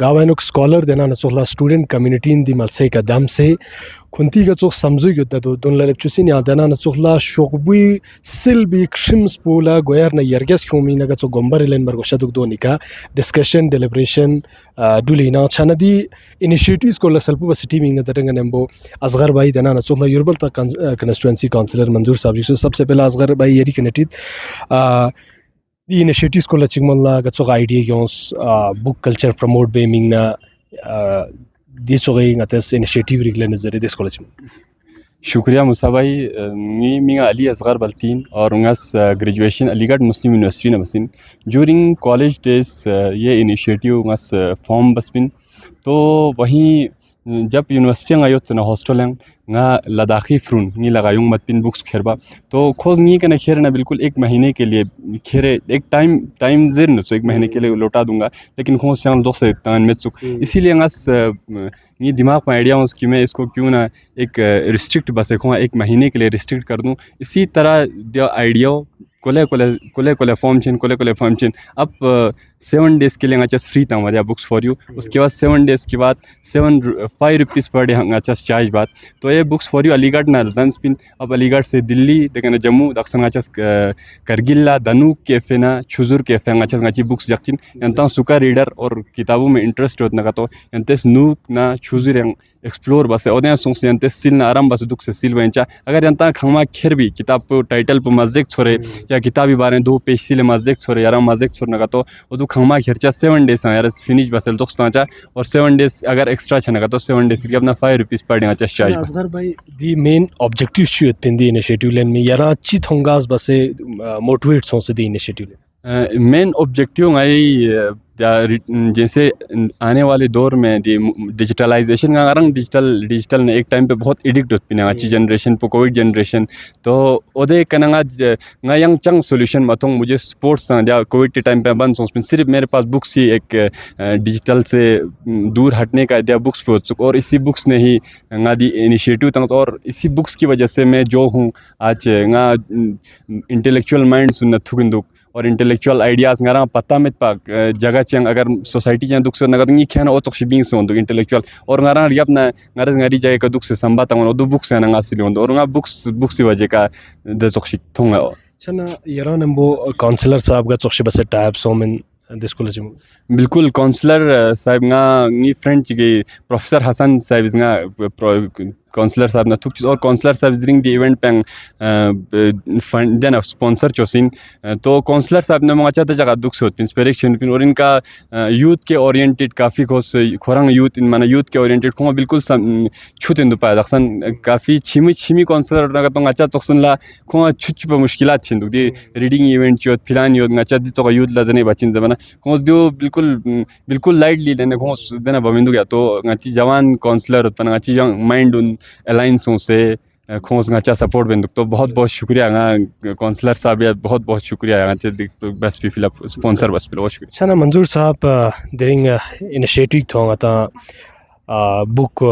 गावानोक scholar देना नचोला student community in दी मलसे का दम से खुंती का चोक समझो युद्ध दो दोन ललब चुसिन या देना नचोला शोकबुई सिल बी क्रिम्स पोला गोयर न यरगेस खोमी न का चोक गंबर लेन बरगो शदुक दो निका डिस्कशन डेलिब्रेशन दुलिना छानदी इनिशिएटिव्स को लसलपु बस टीमिंग न दरंग नेम्बो असगर भाई देना नचोला युरबल तक कंस्टिट्यूएंसी काउंसिलर मंजूर साहब जी सबसे पहला असगर भाई यरी connected the initiatives ko laching malla ga chok idea gyons book culture promote be mingna di chogai ngates initiative rigle nazare des college शुक्रिया मुसा भाई मिंगा अली असगर बल्तीन और उंगस ग्रेजुएशन अलीगढ़ मुस्लिम यूनिवर्सिटी नबसिन ड्यूरिंग कॉलेज डेज ये इनिशिएटिव उंगस फॉर्म बसबिन तो वहीं जब यूनिवर्सिटी आयो तना hostel ना लद्दाखी फ्रून नी लगायूं मत पिन बुक्स खेरबा तो खोज नी कने खेर ना बिल्कुल एक महीने के लिए खेरे एक टाइम जेर न सो एक महीने के लिए लौटा दूंगा लेकिन खोज चांग दोस्त से तान में चुक इसीलिए ngas नी दिमाग में आइडिया कि मैं इसको क्यों ना एक रिस्ट्रिक्ट बस एक महीने के लिए रिस्ट्रिक्ट कर दूं इसी तरह जो आइडिया कोले फॉर्म चेन अब 7 डेज़ के लिए ngachas फ्री था हमारे बुक्स फॉर यू उसके बाद 7 डेज़ के बाद 5 rupees per day ngachas charge बात तो ये बुक्स फॉर यू अलीगढ़ ना दन स्पिन अब अलीगढ़ से दिल्ली देखना जम्मू दक्षिण ngachas करगिल्ला दनूक कैफे ना छुजुर कैफे ngachas ngachi बुक्स जक्चिन यंता सुका रीडर और किताबों में इंटरेस्ट होता ना तो यंतेस नूक ना छुजुर यंग एक्सप्लोर बस ओदे सोंस यंतेस सिल ना आराम बस दुख से सिल बेंचा अगर यंता खमा खेर भी किताब को टाइटल पर मजेक छोरे या किताबी बारे 2 पेज सिले मजेक छोरे यार मजेक छोरना का तो वो खमा खर्चा 7 डेज यार फिनिश बसल दोस्तांचा और 7 डेज अगर एक्स्ट्रा छना का तो 7 डेज के अपना 5 रुपीस पर डेगा चार्ज असगर भाई दी मेन ऑब्जेक्टिव छु पिंदी इनिशिएटिव लेन में यार अच्छी थोंगास बसे मोटिवेट सो से दी इनिशिएटिव मेन ऑब्जेक्टिव आई जैसे आने वाले दौर में डिजिटलाइजेशन का कारण डिजिटल ने एक टाइम पे बहुत एडिक्ट होती है अच्छी जनरेशन पर कोविड जनरेशन तो ओदे कनंगा ngayang चंग सॉल्यूशन मतों मुझे स्पोर्ट्स या कोविड के टाइम पे बंद सोच सिर्फ मेरे पास बुक्स ही एक डिजिटल से दूर हटने का आइडिया बुक्स पे हो चुका और इसी बुक्स ने ही nga दी इनिशिएटिव तंग और इसी बुक्स की वजह से मैं जो हूँ आज nga इंटेलेक्चुअल माइंड सुनना थुकिंदुक और इंटेलेक्चुअल आइडियाज़ ngaरा पता में पाक जगह चंग अगर सोसाइटी चंग दुख से नगद नहीं खेना ओ चोक्शी बिंग सोंदो इंटेलेक्चुअल और ngaरा रियाप ना ngaरी जाए का दुख से संबात अंगन दो बुक्स है ना सिली और nga बुक्स की वजह का द चोक्शी थोंगा चना यारा नंबो काउंसलर साहब का चोक्शी बस टाइप सोमन दिस कॉलेज बिल्कुल काउंसलर साहब नी फ्रेंड के प्रोफेसर हसन साहब काउंसलर साहब ना थुक और काउंसलर साहब ड्यूरिंग द इवेंट पेंग फंड देना स्पॉन्सर चोसिन तो काउंसलर साहब ने मंगा चाहते जगह दुख सोच इंस्पिरेशन पिन और इनका यूथ के ओरिएंटेड काफ़ी खोरंग यूथ इन माना यूथ के ओरिएंटेड खोंगा बिल्कुल छूत इन दुपा दक्षन काफ़ी छिमी काउंसलर ना तो अच्छा चोसुन ला खोंगा छुच पर मुश्किलात छिन दुख दी रीडिंग इवेंट चोत फिलान यूथ अच्छा दी तो यूथ लजने बचिन जमाना खोंस दो बिल्कुल लाइटली लेने खोंस देना बमिंदु गया तो अच्छी जवान काउंसलर उत्पन्न अच्छी यंग माइंड उन अलायंसों से खोज अच्छा सपोर्ट बन तो बहुत शुक्रिया काउंसलर साहब या बहुत शुक्रिया बस भी फिलहाल स्पॉन्सर बस बहुत शुक्रिया छाना मंजूर साहब देरिंग इनिशिएटिव थोंगा ता बुक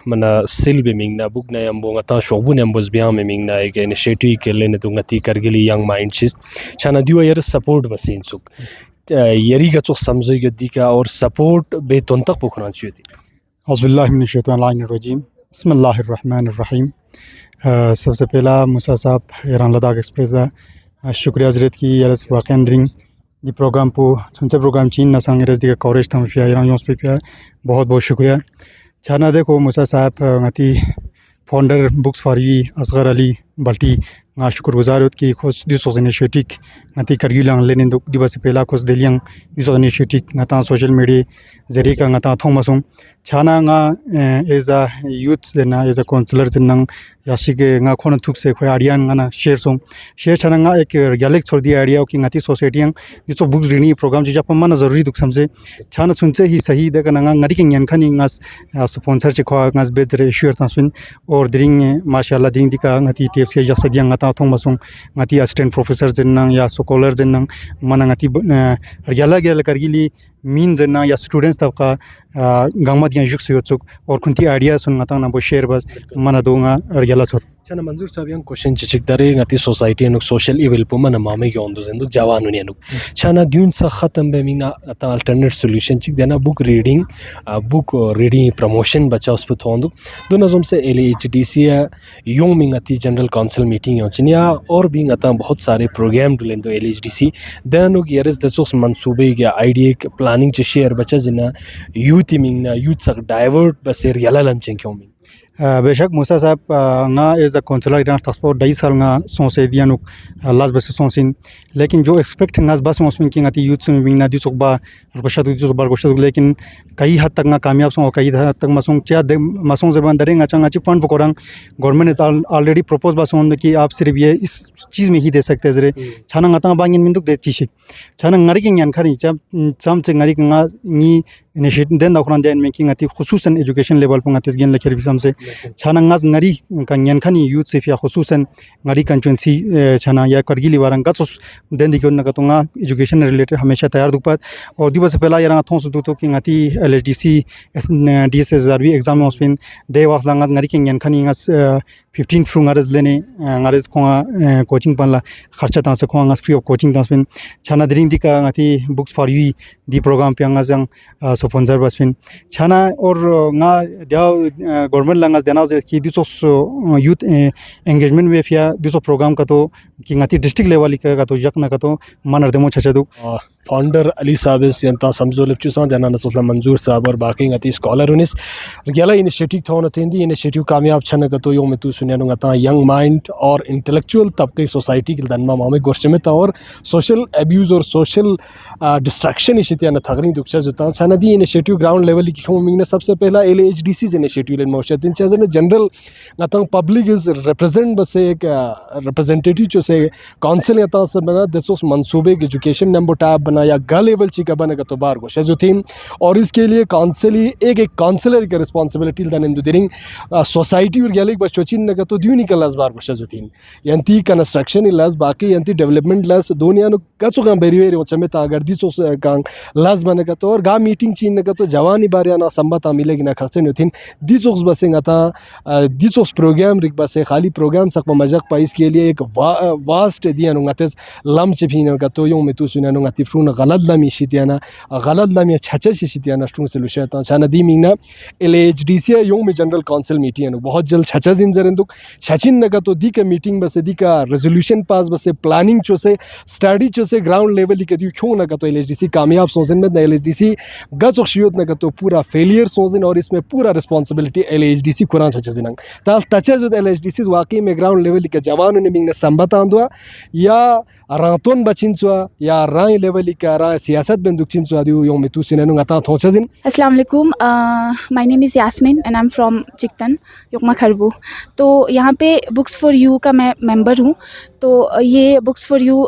मना सिल बे मिंगना बुक ना यंबो ता शोबु नंबर्स बिया में मिंगना एक इनिशिएटिव के लेने तो गति करगिली यंग माइंड चिस छाना दिवा यार सपोर्ट बसिन सुक यरी का तो समझो यदि का और सपोर्ट बे तोन तक पुखना चाहिए औज़ुबिल्लाहि मिनश शैतानिर रजीम बिस्मिल्लाहिर्रहमानिर्रहीम सबसे पहला मूसा साहब ईरान लद्दाख एक्सप्रेस का शुक्रिया जरूरत की यारस वाक़न ड्रिंग दी प्रोग्राम को सुनते प्रोग्राम चीन नसांग रस दी कवरेज थम फिया ईरान योंस पे फिया बहुत शुक्रिया छाना देखो मूसा साहब ngati founder books for you Asghar Ali बल्टी शुक्रगुजार की खोज दिसोस इनिशिएटिव ngati करगिलांग लेने दुक दिवस पहला खोज दिलियांग दिसोस इनिशिएटिव ngata सोशल मीडिया जरिए का ngata थोमसों छाना एज अ यूथ देना एज अ काउंसलर जनंग यासिके खोन थुक से खोय आडियान गाना शेयर छाना एक गैलेक छोड़ दिया आइडिया कि ngati सोसाइटी दिसो बुक्स रीडिंग प्रोग्राम जी जप मन जरूरी दुक समझे छाना सुनसे ही सही दे का ngari के ज्ञान खनी ngas स्पॉन्सर चे खो ngas बेजरे इश्यूर तस्बिन और दिरिंग माशाल्लाह दिरिंग दिका ngati टीएफसी जस दिया ngata थोमसों ngati असिस्टेंट प्रोफेसर जनंग या स्कॉलर जनंग मन ngati रियाला गेल करगिली मीन जना या स्टूडेंट्स तब का gangmat yang juk suyot suk or kunti idea sun ngatang na bo share bas mana donga argela sor chana manzur sab yang question chichik dare ngati society anuk social evil puma na mame ge ondo zenduk jawan uni anuk chana dyun sa khatam be mina ata alternate solution chik dena book reading promotion bacha us put hondu दोनों जोम से LHDC यों में ngati general council meeting यो चिनिया और भी ngata बहुत सारे programme डलेंदो LHDC देनो की यरस दसोस मंसूबे के आइडिया प्लानिंग च शेयर बचा जिना यूथ मिंग ना यूथ सक डाइवर्ट बसेर यला लम चेंक्यों मिंग बेशक मूसा साहब nga एज अ काउंसलर इरान तस्पो दई साल nga सोसे दियानुक लास्ट बस सोसिन लेकिन जो एक्सपेक्ट ngas बस सोसमिन की ngati यूथ स्विमिंग ना दिसोक बा गोशा लेकिन कई हद तक ना कामयाब सो कई हद तक मसों च्या मसों जबान दरे nga चंगा ची फंड फकोरंग गवर्नमेंट ने ऑलरेडी प्रपोज बस होन कि आप सिर्फ ये इस चीज में ही दे सकते हैं जरे छाना ngata बांगिन मिंदुक दे चीशी छाना ngari की यान खरी चम चे ngari nga ni initiative den da khran den making ati khususan education level pung atis gen lekher bisam se chana ngas ngari kan yan khani youth se fia khususan ngari constituency chana ya kargili warang ka den dikon na katunga education related hamesha tayar dupat और दिवस पहला यार थोंस दुतो कि ngati LHDC DSSRB exam ospin de was langas ngari king yan khani ngas 15 फ्रू ngares lene ngares खोंगा coaching पनला खर्चा ता से खोंगा फ्री ऑफ कोचिंग ता स्पिन छाना द्रिंग दिका ngati books for you di program pyanga jang sponsor baspin छाना और nga dia government langas देना जे कि दिसोस youth engagement में फिया दिसो प्रोग्राम का तो कि ngati district level का तो यक ना का तो मनर देमो छछदु फाउंडर अली साहब यंता समझोल चुसा देना नसुला मंजूर साहब और बाकी ngati स्कॉलर उनिस गेला इनिशिएटिव थोन थेंदी इनिशिएटिव कामयाब छन का तो यो में तू सुने नुंगा यंग माइंड और इंटेलेक्चुअल तबके सोसाइटी के दनमा मामे गोरचमेत और सोशल अब्यूज और सोशल डिस्ट्रैक्शन इशितिया न थगरी दुखचा जता छन दी इनिशिएटिव ग्राउंड लेवल की खम मिंगने सबसे पहला LHDC इनिशिएटिव लेन मोशतिन चजन जनरल नता पब्लिक इज रिप्रेजेंट बसे एक रिप्रेजेंटेटिव जो से काउंसिल यता से बना दसोस मंसूबे के एजुकेशन नंबर टैब बना या गा लेवल ची का बना का तो बार गोशा जो थीन और इसके लिए काउंसिल एक काउंसिलर की रिस्पांसिबिलिटी दन इंदु दिरिंग सोसाइटी और गैलिक बस चोचिन न का तो द्यू निकल लास बार गोशा जो थीन यंती कंस्ट्रक्शन लास बाकी यंती डेवलपमेंट लास दुनिया नु कचो का बेरिवेर वचमे ता अगर दिसो कांग लास बना का तो और गा मीटिंग चीन न का तो जवानी बारिया ना संबता मिलेगी ना खर्चे नु थीन दिसोस बसेंग आता दिसोस प्रोग्राम रिक बसे खाली प्रोग्राम सक मजक पाइस के लिए एक वास्ट दिया नु गतस लम चिफिन का तो यो में तू सुना नु गति फ्रून गलत लमी शितियाना गलत लमी छचे शितियाना स्ट्रू से लुशता छाना दी मिंगना LHDC यो में जनरल काउंसिल मीटिंग बहुत जल्द छचा जिन जरंदुक छचिन नगा तो दी का मीटिंग बसे दी का रेजोल्यूशन पास बसे प्लानिंग चो से स्टडी चो से ग्राउंड लेवल की दी क्यों नगा तो LHDC कामयाब सोजन में LHDC गजो शियोत नगा तो पूरा फेलियर सोजन और इसमें पूरा रिस्पांसिबिलिटी LHDC कुरान छचा जिनंग ताल तचे जो LHDC वाकई में ग्राउंड लेवल के जवान ने मिंगने संबतांदवा या रातोन बचिंचवा या राय लेवल का रा सियासत बंदुक चिंचवा दियो यो में तू सिनेनु गता थोचजिन अस्सलाम वालेकुम my name is Yasmeen and I am from Chiktan Yokma Kharbu. तो यहाँ पे बुक्स फॉर यू का मैं मेंबर हूँ। तो ये बुक्स फॉर यू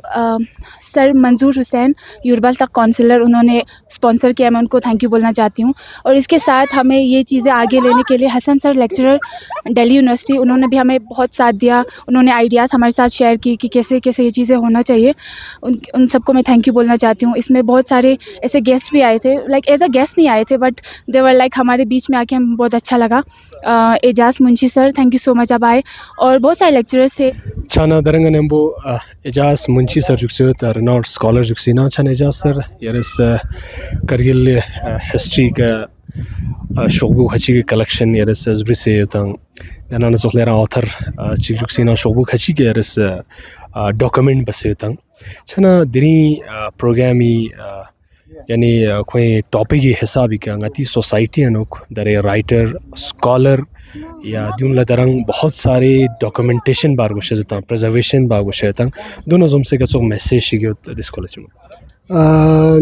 सर मंजूर हुसैन यूरबल तक काउंसिलर उन्होंने स्पॉन्सर किया, मैं उनको थैंक यू बोलना चाहती हूँ। और इसके साथ हमें ये चीज़ें आगे लेने के लिए Hasan sir lecturer Delhi university, उन्होंने भी हमें बहुत साथ दिया। उन्होंने आइडियाज़ हमारे साथ शेयर की कि कैसे कैसे ये चीज़ें होना चाहिए। उन सबको मैं थैंक यू बोलना चाहती हूँ। इसमें बहुत सारे ऐसे गेस्ट भी आए थे, लाइक एज अ गेस्ट नहीं आए थे बट दे वर लाइक हमारे बीच में आके हमें बहुत अच्छा लगा। Ejaz Munshi sir, thank you so much आप आए। और बहुत सारे लेक्चरर्स थे। छाना दरंग नेम्बो एजाज मुंशी सर जुक्से रेनॉल्ड स्कॉलर जुक्सीना छान एजाज सर यरस करगिल हिस्ट्री का शोकबुक हची के कलेक्शन यरस जबरी से तंग दनाना सोखलेरा ऑथर चिक जुक्सीना शोकबुक हची के यरस डॉक्यूमेंट बसे तंग छना दिनी प्रोग्रामी यानी कोई टॉपिक के हिसाब का गति सोसाइटी अनुक दरे राइटर स्कॉलर या दून लदरंग बहुत सारे डॉक्यूमेंटेशन बार गोशे जता प्रिजर्वेशन बार गोशे तंग दोनों जोम से कसो मैसेज शिगे दिस कॉलेज में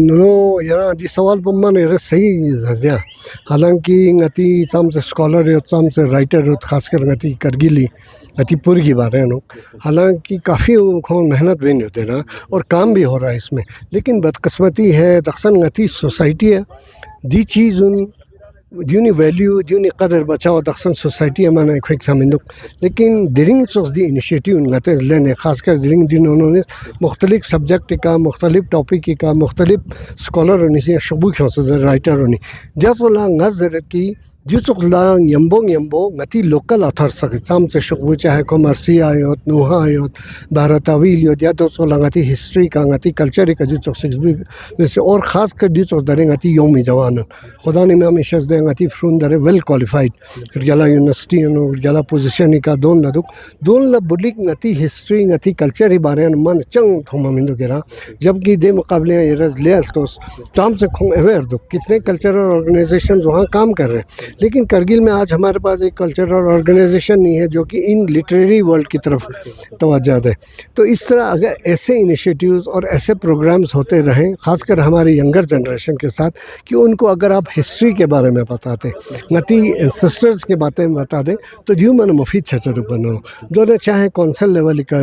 नो यार दी सवाल बम्मन रे सही जजिया हालांकि गति साम से स्कॉलर है साम से राइटर है खासकर गति करगिली गति पूरी की बात है नो हालांकि काफ़ी उनको मेहनत भी नहीं होते ना और काम भी हो रहा है इसमें। लेकिन बदकिस्मती है दक्षिण गति सोसाइटी है दी चीज़ उन दिउनि वैल्यू दिउनि कदर बचाओ दक्षिण सोसाइटी माने खोक सामिंदुक लेकिन दिरिंग सोस दी इनिशिएटिव उनगते लेने खासकर दिरिंग दिन उन्होंने मुख्तलिफ सब्जेक्ट का मुख्तलिफ टॉपिक का मुख्तलिफ स्कॉलर होने से शबू ख्यों राइटर होने जैसोला गजरत की जुचुकला यम्बो गति लोकल अथर सके चाम से शबू चाहे कॉमर्सी आयो नुहा आयो भारतावी लियो या तो सोला गति हिस्ट्री का गति कल्चर का जुचुक सिक्स भी जैसे और ख़ास कर जुचुक दरे गति योम जवान खुदा ने मैं हमेशा दे गति फ्रून दरे वेल क्वालिफाइड गला यूनिवर्सिटी नो गला पोजीशन का दोन ला बुलिक गति हिस्ट्री गति कल्चर ही बारे में मन चंग थोमा मिंदो गेरा जबकि दे मुकाबले ये रज ले तो चाम से खों अवेयर दो कितने कल्चरल ऑर्गेनाइजेशन वहाँ काम कर रहे हैं लेकिन करगिल में आज हमारे पास एक कल्चरल ऑर्गेनाइजेशन नहीं है जो कि इन लिटरेरी वर्ल्ड की तरफ तवज्जो दे। तो इस तरह अगर ऐसे इनिशिएटिव्स और ऐसे प्रोग्राम्स होते रहें खासकर हमारी यंगर जनरेशन के साथ कि उनको अगर आप हिस्ट्री के बारे में बताते गति एंसेस्टर्स के बारे में बता दें तो जो मन मुफीद छचर बनो जो चाहे कौंसल लेवल का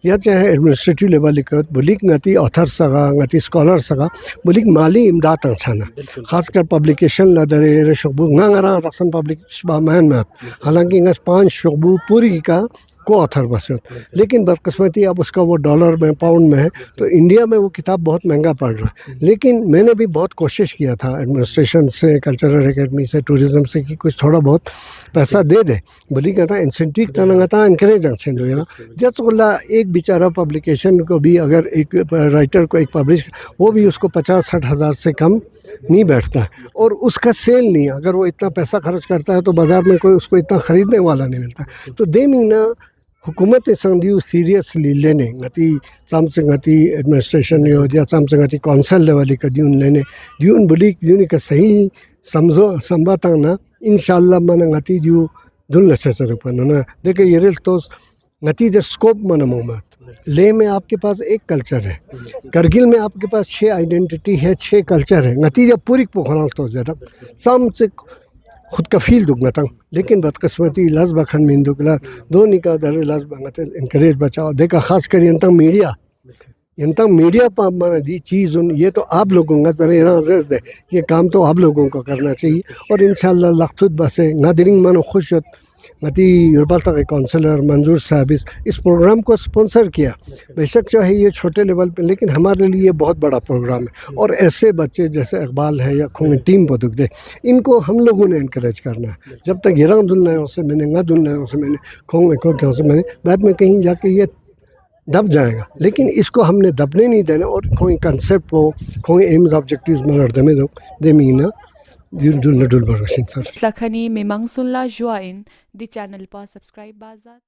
या चाहे एडमिनिस्ट्रेटिव लेवल का बुलिक गति ऑथर सगा गति स्कॉलर सगा बुलिक माली इमदाद छाना खासकर पब्लिकेशन लदरे शबू गांगरा रसन पब्लिक मैन में हालांकि इंगस 5 शोबू पूरी का को ऑथर बस लेकिन बदकिस्मती अब उसका वो डॉलर में पाउंड में है तो इंडिया में वो किताब बहुत महंगा पड़ रहा है लेकिन मैंने भी बहुत कोशिश किया था एडमिनिस्ट्रेशन से कल्चरल एकेडमी से टूरिज़्म से कि कुछ थोड़ा बहुत पैसा दे दे बोली कहता इंसेंटिव तनगता इनकरेज ना जैसा एक बेचारा पब्लिकेशन को भी अगर एक राइटर को एक पब्लिश वो भी उसको 50-60 हज़ार से कम नहीं बैठता है और उसका सेल नहीं है अगर वो इतना पैसा खर्च करता है तो बाज़ार में कोई उसको इतना ख़रीदने वाला नहीं मिलता तो दे मीना हुकूमत संदियो सीरियसली लेने गति सामसंग गति एडमिनिस्ट्रेशन हो या सामसंग गति कौंसल लेवल का ड्यून लेने ड्यून बुली ड्यून का सही समझो संबाता ना इंशाल्लाह मन गति ड्यू धुल लसे रुपन ना देखे ये तो गति जब स्कोप मन मोहम्मद ले में आपके पास एक कल्चर है करगिल में आपके पास 6 आइडेंटिटी है 6 कल्चर है नतीजा पूरी पोखराल तो ज़्यादा साम से खुद का फील दुगना तंग लेकिन बदकिस्मती लज बखन में दुगला दो निका दर लज बंगते इनकरेज बचाओ देखा खास कर यंता मीडिया पर माना दी चीज़ ये तो आप लोगों का जरा दे ये काम तो आप लोगों को करना चाहिए और इंशाल्लाह लखतुत बसे नादरिंग मानो खुश गति यूरबाता के काउंसलर मंजूर साहब इस प्रोग्राम को स्पॉन्सर किया बेशक चाहे ये छोटे लेवल पे लेकिन हमारे लिए बहुत बड़ा प्रोग्राम है और ऐसे बच्चे जैसे इकबाल है या खोंग टीम बदुक दे इनको हम लोगों ने इनकरेज करना है जब तक गिरा दुलना है उससे मैंने ना दुलना है उससे मैंने खोंग क्या से मैंने बाद में कहीं जाके ये दब जाएगा लेकिन इसको हमने दबने नहीं देना और कोई कंसेप्ट हो कोई एम्स ऑब्जेक्टिव्स में लड़ दे Meena Lakani memang sunla join di channel pa subscribe bazat.